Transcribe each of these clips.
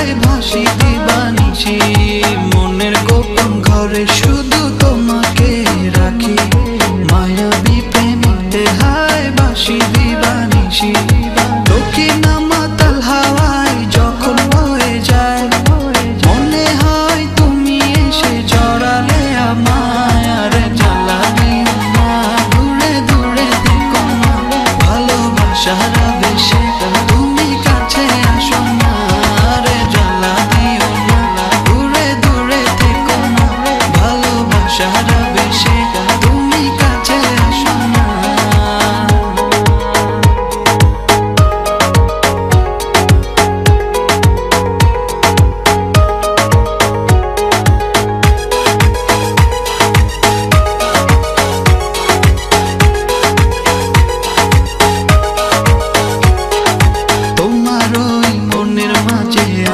হায় ভাসি দিবানিশি মনের গোপন ঘরে শুধু তোমাকে রাখি মায়াবী প্রেমেতে হায় ভাসি দিবানিশি দক্ষিণ মাতাল হাওয়ায় যখন বয়ে যায় মনে হয় তুমি এসে জড়ালে আমায় আর জ্বালা দিও না দূরে দূরে থেকো না ভালোবাসার আবেশে তুমি কাছে আসো না আরে জ্বালা দিও না দূরে দূরে থেকো না ভালোবাসার আবেশে তুমি কাছে আসো না।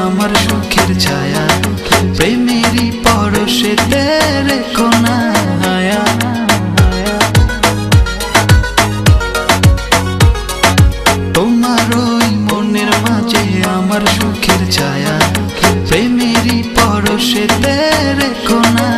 আমার সুখের ছায়া প্রেমেরই পরশে তেরে কোনা হায়া তোমার ওই মনের মাঝে আমার সুখের ছায়া প্রেমেরই পরশে তেরে কোনা